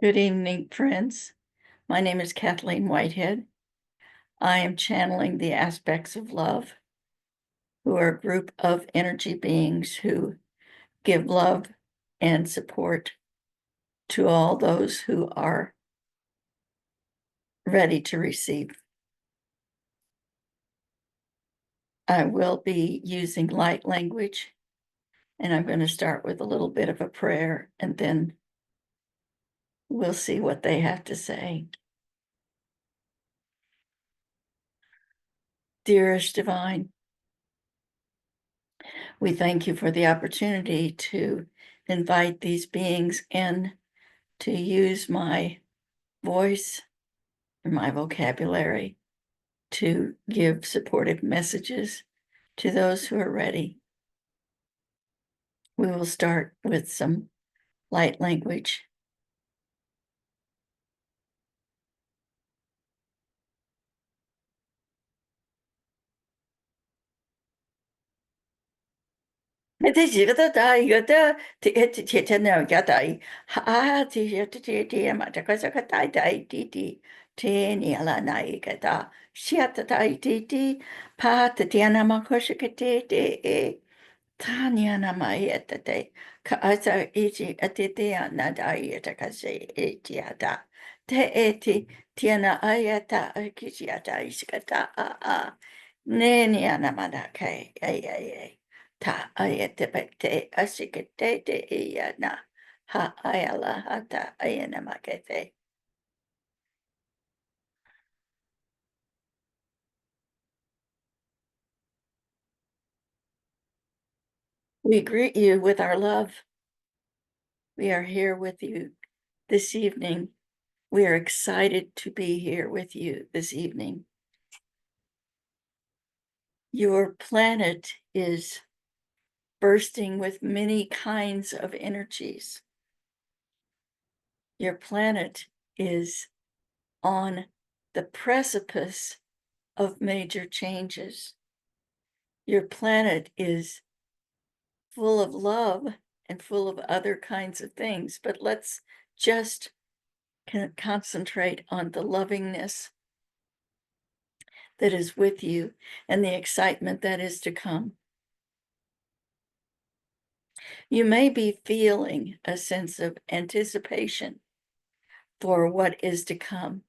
Good evening, friends. My name is Kathleen Whitehead. I am channeling the aspects of love, who are a group of energy beings who give love and support to all those who are ready to receive. I will be using light language, and I'm going to start with a little bit of a prayer, and then we'll see what they have to say. Dearest Divine, we thank you for the opportunity to invite these beings in to use my voice and my vocabulary to give supportive messages to those who are ready. We will start with some light language. Tanya namayete kaasa iti atitea nadayeta kase etiata te eti tiana ayata akisiata iskata a nenia namadake ay ta ayete pete asikete te iana ha ayala hata ayana makete. We greet you with our love. We are here with you this evening. We are excited to be here with you this evening. Your planet is bursting with many kinds of energies. Your planet is on the precipice of major changes. Your planet is full of love and full of other kinds of things, but let's just concentrate on the lovingness that is with you and the excitement that is to come. You may be feeling a sense of anticipation for what is to come.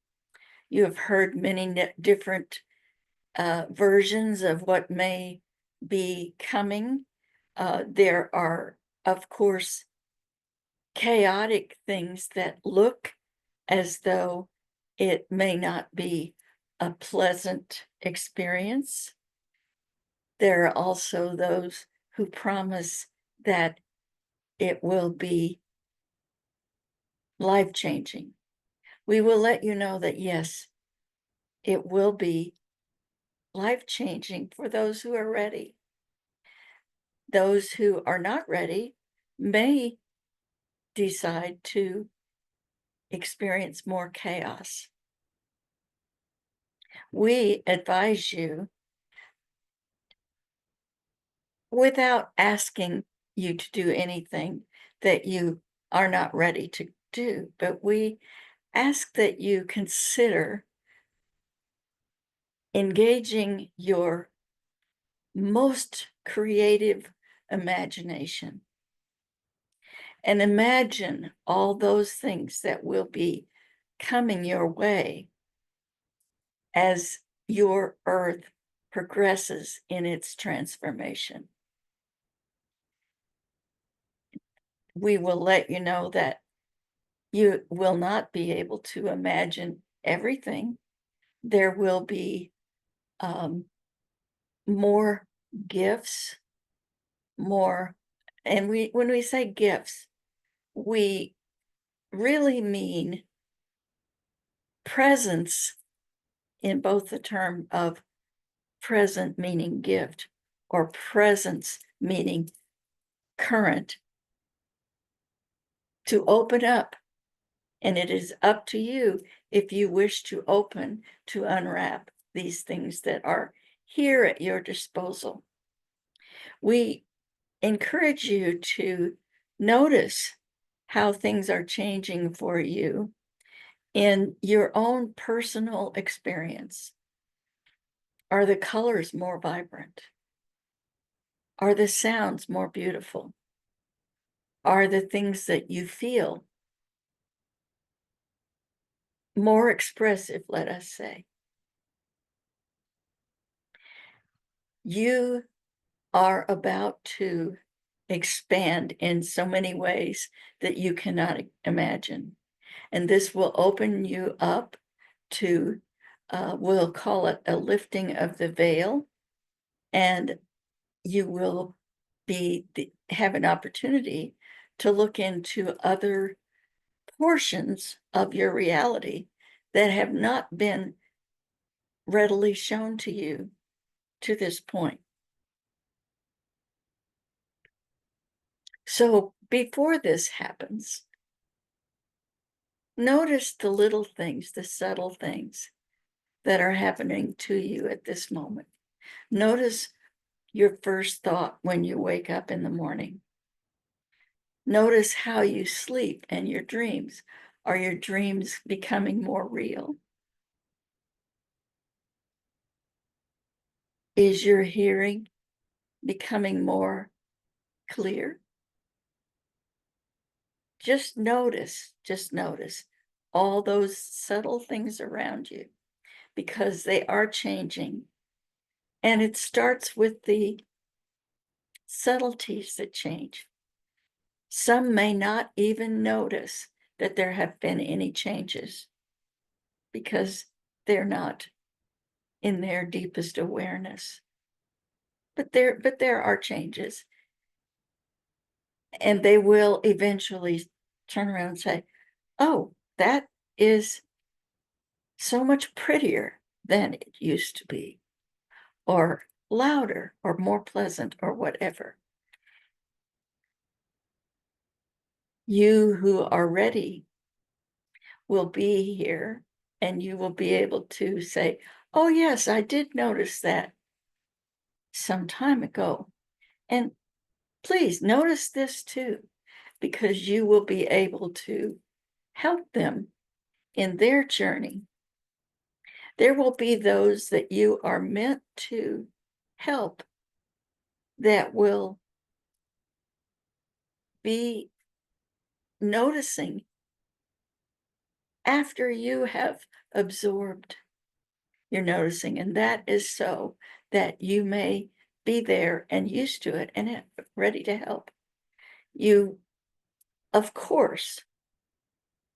You have heard many different versions of what may be coming. There are, of course, chaotic things that look as though it may not be a pleasant experience. There are also those who promise that it will be life-changing. We will let you know that, yes, it will be life-changing for those who are ready. Those who are not ready may decide to experience more chaos. We advise you, without asking you to do anything that you are not ready to do, but we ask that you consider engaging your most creative imagination and imagine all those things that will be coming your way as your earth progresses in its transformation. We will let you know that you will not be able to imagine everything. There will be more gifts, more, and when we say gifts, we really mean presence in both the term of present meaning gift or presence meaning current, to open up. And it is up to you if you wish to open to unwrap these things that are here at your disposal. We encourage you to notice how things are changing for you in your own personal experience. Are the colors more vibrant? Are the sounds more beautiful? Are the things that you feel more expressive, let us say? You are about to expand in so many ways that you cannot imagine. And this will open you up to, we'll call it a lifting of the veil, and you will have an opportunity to look into other portions of your reality that have not been readily shown to you to this point. So before this happens, notice the little things, the subtle things that are happening to you at this moment. Notice your first thought when you wake up in the morning. Notice how you sleep and your dreams. Are your dreams becoming more real? Is your hearing becoming more clear? Just notice all those subtle things around you, because they are changing. And it starts with the subtleties that change. Some may not even notice that there have been any changes because they're not in their deepest awareness. But there are changes, and they will eventually turn around and say, oh, that is so much prettier than it used to be, or louder, or more pleasant, or whatever. You who are ready will be here, and you will be able to say, oh yes, I did notice that some time ago. And please notice this too, because you will be able to help them in their journey. There will be those that you are meant to help that will be noticing after you have absorbed. You're noticing, and that is so that you may be there and used to it and ready to help. You, of course,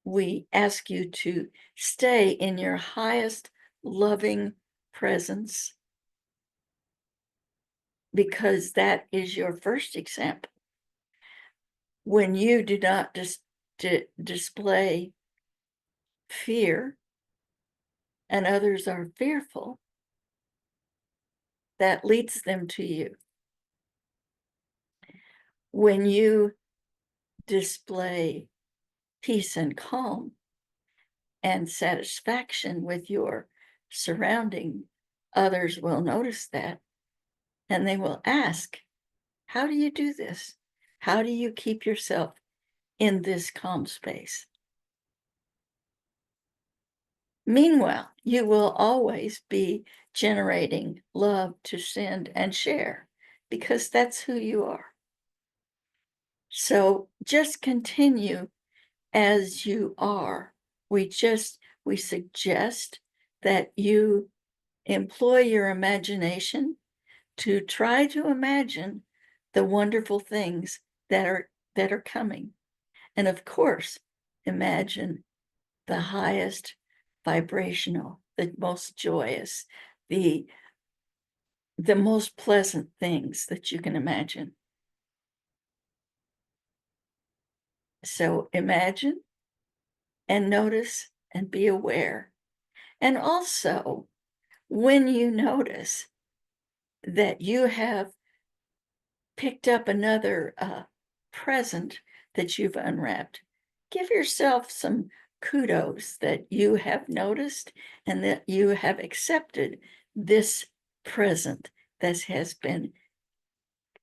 we ask you to stay in your highest loving presence, because that is your first example. When you do not display fear and others are fearful, that leads them to you. When you display peace and calm and satisfaction with your surrounding, others will notice that, and they will ask, how do you do this? How do you keep yourself in this calm space? Meanwhile, you will always be generating love to send and share, because that's who you are. So just continue as you are. We suggest that you employ your imagination to try to imagine the wonderful things that are coming. And of course, imagine the highest vibrational, the most joyous, the most pleasant things that you can imagine. So imagine and notice and be aware. And also, when you notice that you have picked up another present that you've unwrapped, give yourself some kudos that you have noticed and that you have accepted this present that has been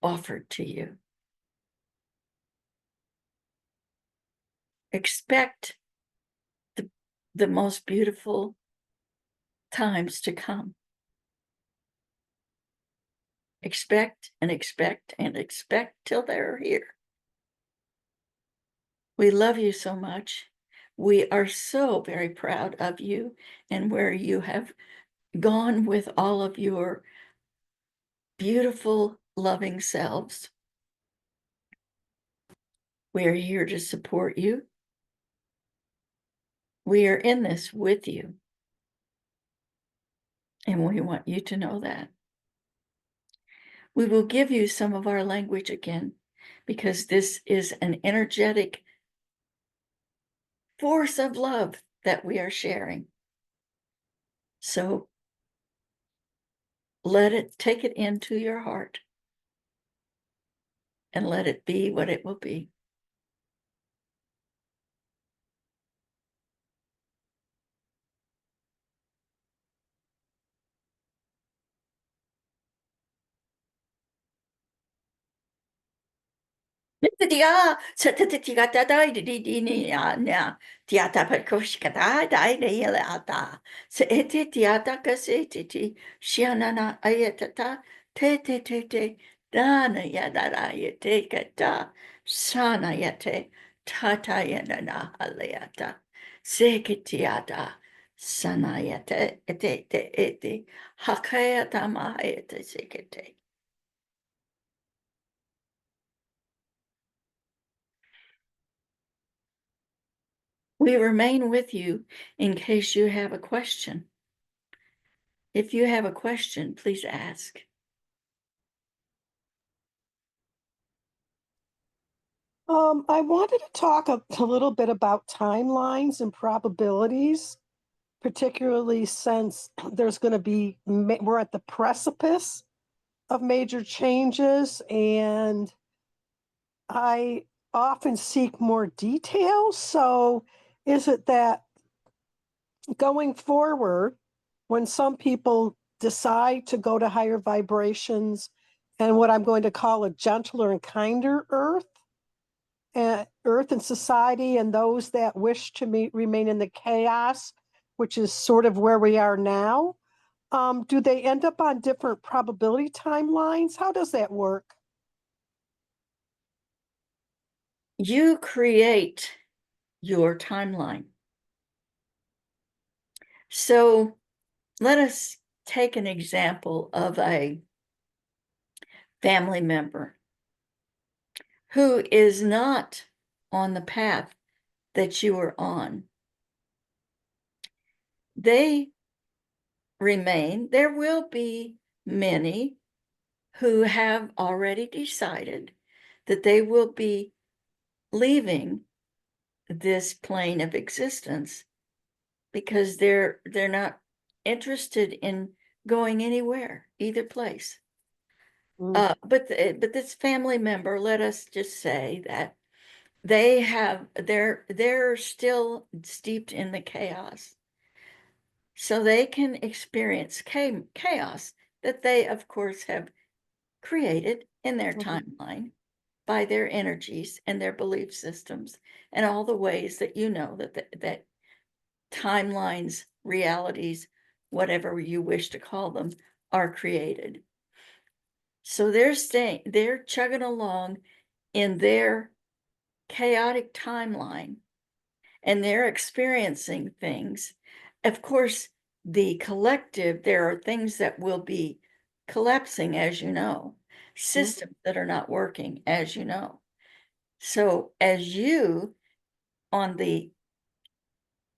offered to you. expect the most beautiful times to come. Expect and expect and expect till they're here. We love you so much. We are so very proud of you and where you have gone with all of your beautiful, loving selves. We are here to support you. We are in this with you. And we want you to know that. We will give you some of our language again, because this is an energetic force of love that we are sharing. So take it into your heart and let it be what it will be. Dia setetika tata di ni nya tiata perkoshkata dai de yele ata se ete tiata kaseti shianana ayetata te dana yadara yete kata sana yete tata yanana aleata seketiata sana yete ete hakayata ma ete sekete. We remain with you in case you have a question. If you have a question, please ask. I wanted to talk a little bit about timelines and probabilities, particularly since there's going to be, we're at the precipice of major changes, and I often seek more details. So, is it that going forward, when some people decide to go to higher vibrations and what I'm going to call a gentler and kinder earth, earth and society, and those that wish to remain in the chaos, which is sort of where we are now, do they end up on different probability timelines? How does that work? You create your timeline. So let us take an example of a family member who is not on the path that you are on. They remain. There will be many who have already decided that they will be leaving this plane of existence because they're not interested in going anywhere, either place. But this family member, let us just say that they're still steeped in the chaos, so they can experience chaos that they, of course, have created in their timeline by their energies and their belief systems and all the ways that you know that timelines, realities, whatever you wish to call them, are created. So they're chugging along in their chaotic timeline, and they're experiencing things. Of course, the collective, there are things that will be collapsing, as you know, systems that are not working, as you know. So as you, on the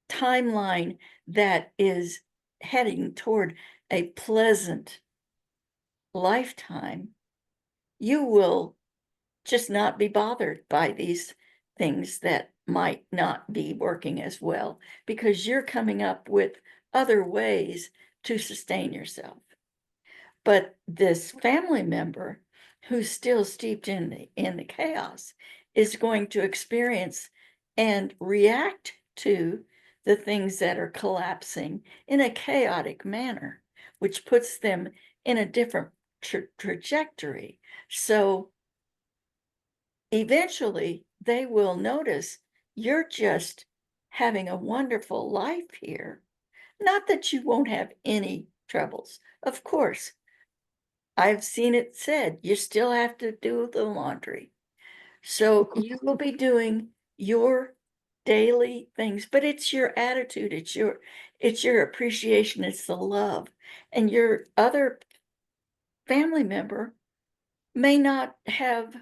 timeline that is heading toward a pleasant lifetime, you will just not be bothered by these things that might not be working as well, because you're coming up with other ways to sustain yourself. But this family member who's still steeped in the chaos is going to experience and react to the things that are collapsing in a chaotic manner, which puts them in a different trajectory. So eventually they will notice You're just having a wonderful life here. Not that you won't have any troubles. Of course, I've seen it said, you still have to do the laundry. So you will be doing your daily things, but it's your attitude, it's your appreciation, it's the love. And your other family member may not have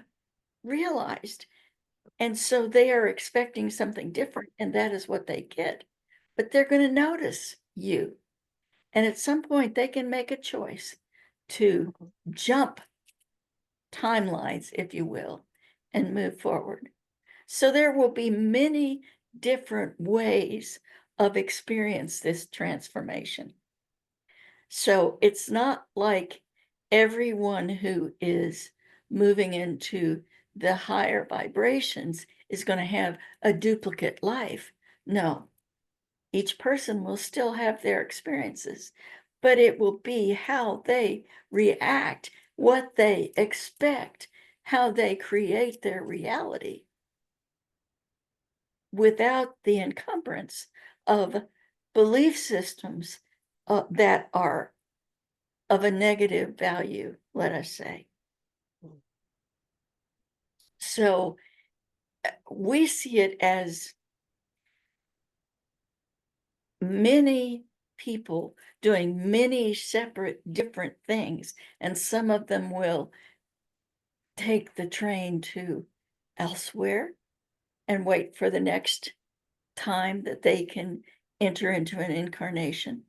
realized. And so they are expecting something different, and that is what they get. But they're going to notice you. And at some point, they can make a choice to jump timelines, if you will, and move forward. So there will be many different ways of experience this transformation. So it's not like everyone who is moving into the higher vibrations is going to have a duplicate life. No, each person will still have their experiences, but it will be how they react, what they expect, how they create their reality without the encumbrance of belief systems that are of a negative value, let us say. So we see it as many people doing many separate different things, and some of them will take the train to elsewhere and wait for the next time that they can enter into an incarnation.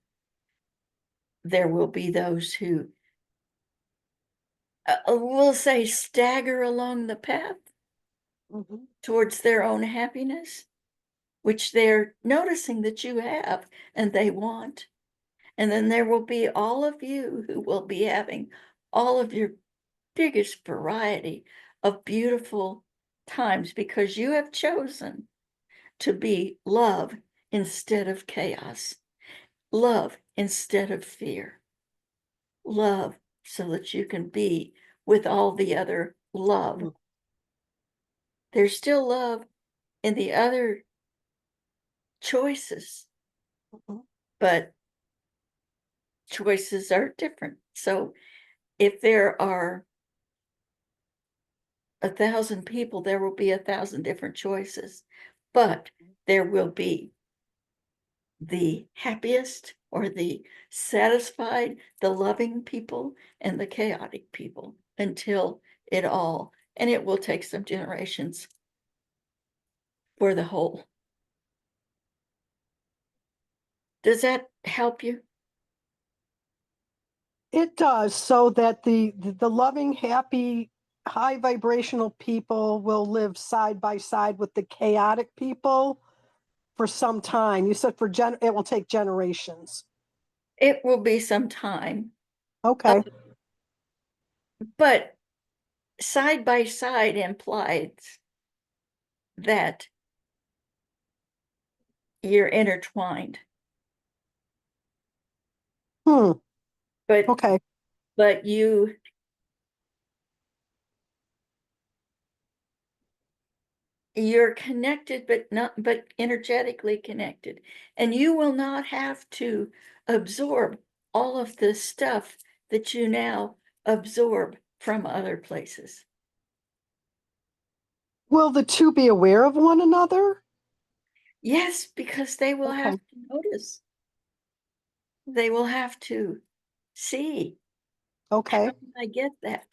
There will be those who will say stagger along the path towards their own happiness, which they're noticing that you have and they want. And then there will be all of you who will be having all of your biggest variety of beautiful times because you have chosen to be love instead of chaos, love instead of fear, love so that you can be with all the other love. There's still love in the other choices, but choices are different. So if there are 1,000 people, there will be 1,000 different choices, but there will be the happiest or the satisfied, the loving people and the chaotic people until it all, and it will take some generations for the whole. Does that help you? It does, so that the loving, happy, high vibrational people will live side by side with the chaotic people for some time. You said it will take generations. It will be some time, Okay. but side by side implies that you're intertwined. But Okay. but you're connected, but energetically connected, and you will not have to absorb all of the stuff that you now absorb from other places. Will the two be aware of one another? Yes, because they will have Okay. to notice. They will have to see, how Okay. did I get that?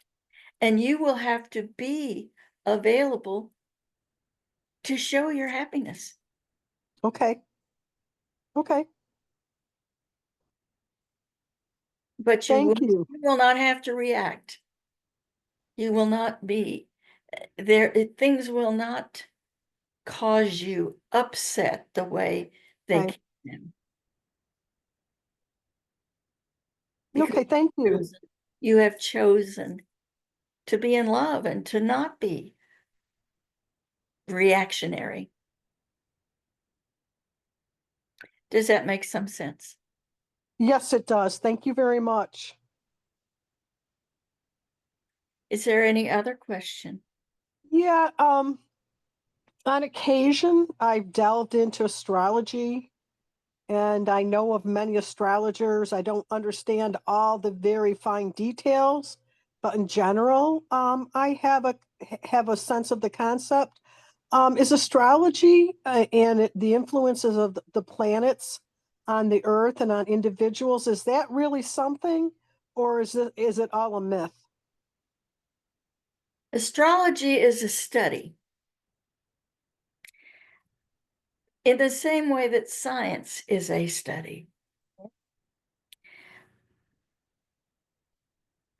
And you will have to be available to show your happiness. Okay. Okay. But Thank you. you will not have to react. You will not be there. Things will not cause you upset the way they Okay. can. Because Okay. Thank you. you have chosen to be in love and to not be reactionary. Does that make some sense? Yes, it does. Thank you very much. Is there any other question? Yeah. On occasion, I've delved into astrology, and I know of many astrologers. I don't understand all the very fine details, but in general, I have a sense of the concept. Is astrology the influences of the planets on the earth and on individuals, is that really something, or is it all a myth? Astrology is a study in the same way that science is a study.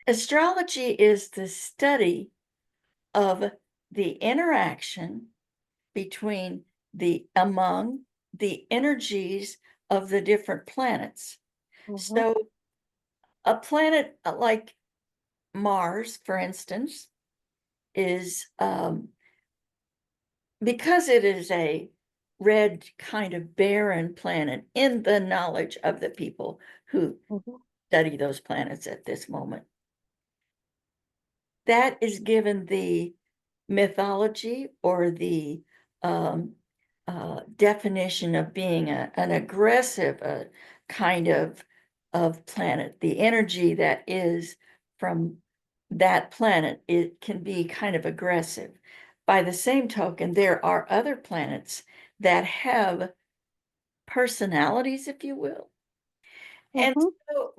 Astrology is the study of the interaction between among the energies of the different planets. Mhm, So a planet like Mars, for instance, is because it is a red kind of barren planet in the knowledge of the people who mhm, study those planets at this moment. That is given the mythology or the um, definition of being an aggressive kind of planet. The energy that is from that planet, it can be kind of aggressive. By the same token, there are other planets that have personalities, if you will. And mhm, so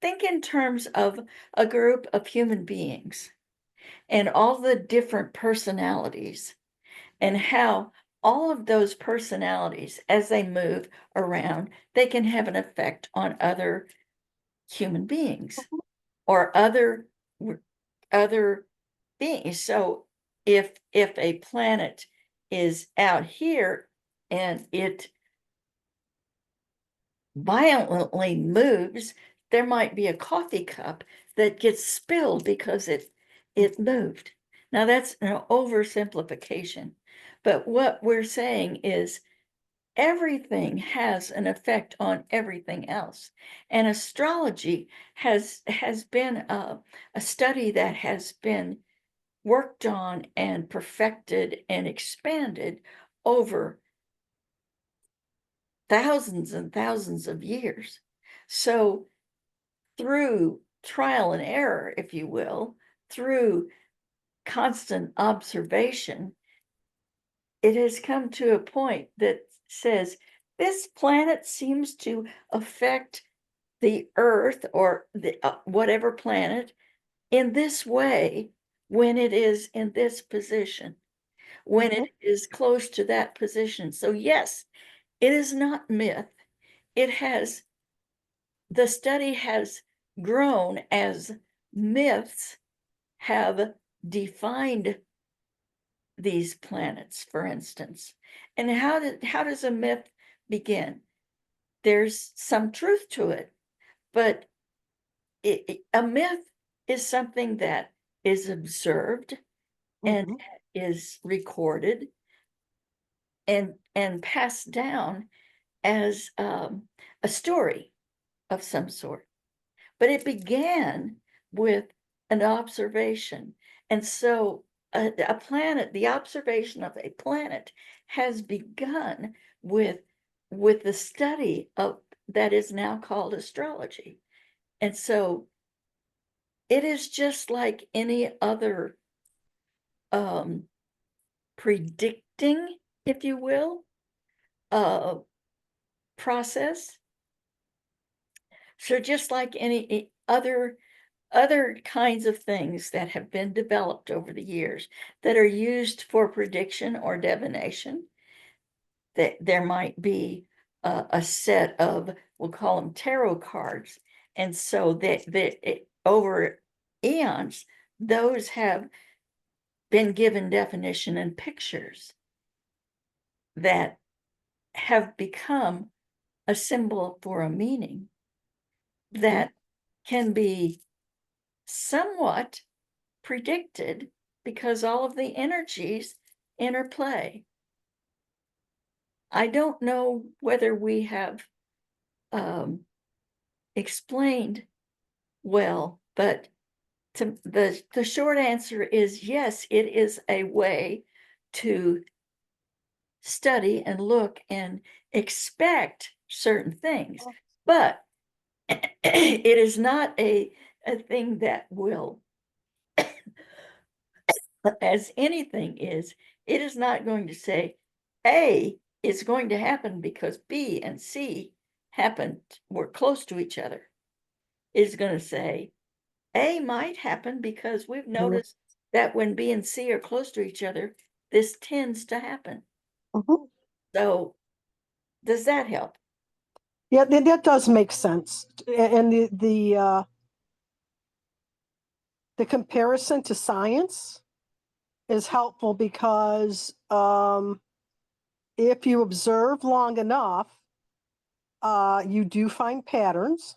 think in terms of a group of human beings and all the different personalities and how all of those personalities, as they move around, they can have an effect on other human beings or other beings. So if a planet is out here and it violently moves, there might be a coffee cup that gets spilled because it moved. Now that's an oversimplification, but what we're saying is everything has an effect on everything else. And astrology has been a study that has been worked on and perfected and expanded over thousands and thousands of years. So through trial and error, if you will, through constant observation, it has come to a point that says this planet seems to affect the Earth or whatever planet in this way when it is in this position, when mhm, it is close to that position. So, yes, it is not myth. It has, the study has grown as myths have defined these planets, for instance. And how does a myth begin? There's some truth to it, but a myth is something that is observed and mhm, is recorded and passed down as a story of some sort. But it began with an observation. And so a planet, the observation of a planet has begun with the study of that is now called astrology. And so it is just like any other um, predicting, if you will, uh, process. So just like any other kinds of things that have been developed over the years that are used for prediction or divination, that there might be a set of, we'll call them tarot cards. And so that over eons, those have been given definition and pictures that have become a symbol for a meaning mhm. that can be somewhat predicted because all of the energies interplay. I don't know whether we have um, explained well, but the short answer is yes, it is a way to study and look and expect certain things, but it is not a thing that will, as anything is, it is not going to say A is going to happen because B and C happened, were close to each other. It is going to say A might happen because we've noticed that when B and C are close to each other, this tends to happen. Mhm. So does that help? Yeah, that does make sense. And the comparison to science is helpful because if you observe long enough, you do find patterns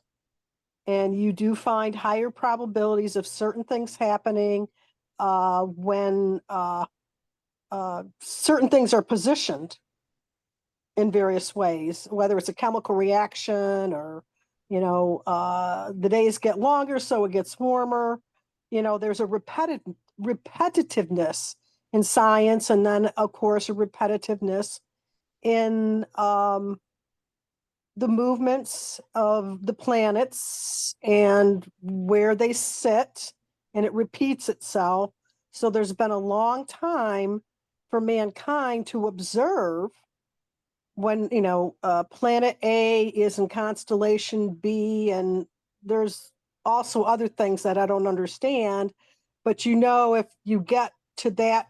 and you do find higher probabilities of certain things happening when certain things are positioned in various ways, whether it's a chemical reaction or, the days get longer, so it gets warmer. There's a repetitiveness in science, and then, of course, a repetitiveness in the movements of the planets and where they sit, and it repeats itself. So there's been a long time for mankind to observe when, planet A is in constellation B, and there's also other things that I don't understand. But if you get to that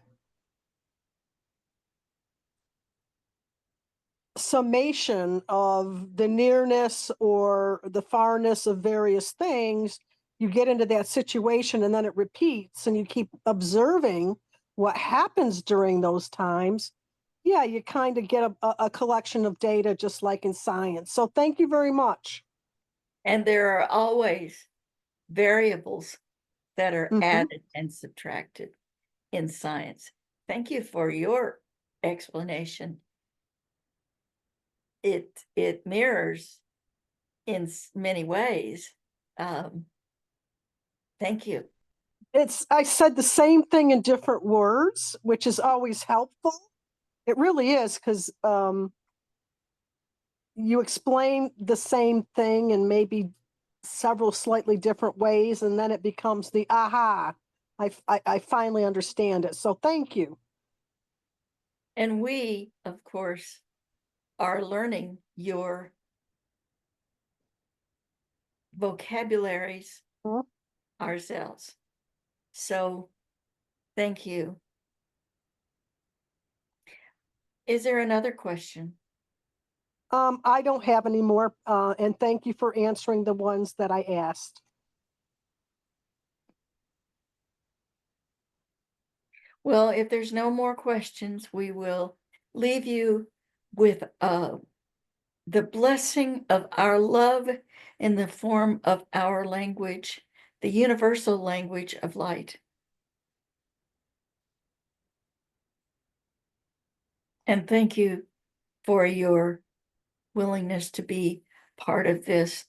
summation of the nearness or the farness of various things, you get into that situation and then it repeats and you keep observing what happens during those times. Yeah, you kind of get a collection of data just like in science. So thank you very much. And there are always variables that are Mhm. added and subtracted in science. Thank you for your explanation. It mirrors in many ways. Thank you. I said the same thing in different words, which is always helpful. It really is, because you explain the same thing in maybe several slightly different ways, and then it becomes the aha. I finally understand it. So thank you. And we, of course, are learning your vocabularies Mhm. ourselves. So thank you. Is there another question? I don't have any more, and thank you for answering the ones that I asked. Well, if there's no more questions, we will leave you with the blessing of our love in the form of our language, the universal language of light. And thank you for your willingness to be part of this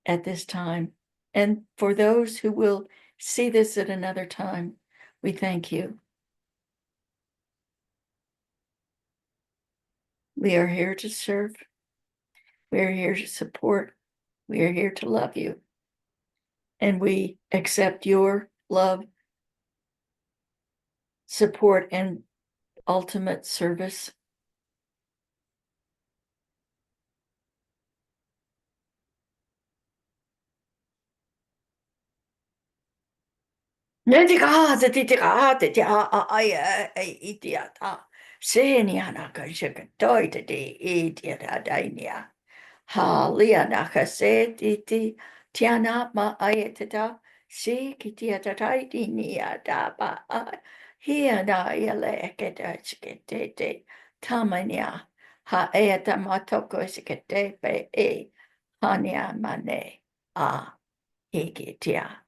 at this time. And for those who will see this at another time, we thank you. We are here to serve. We are here to support. We are here to love you. And we accept your love, support, and ultimate service. Haliana kasetiti tiana ma ayetata si kitiata taitinia daba hiana yale eketa tamania ha eata matoko sikete pe hania mane a hikitia.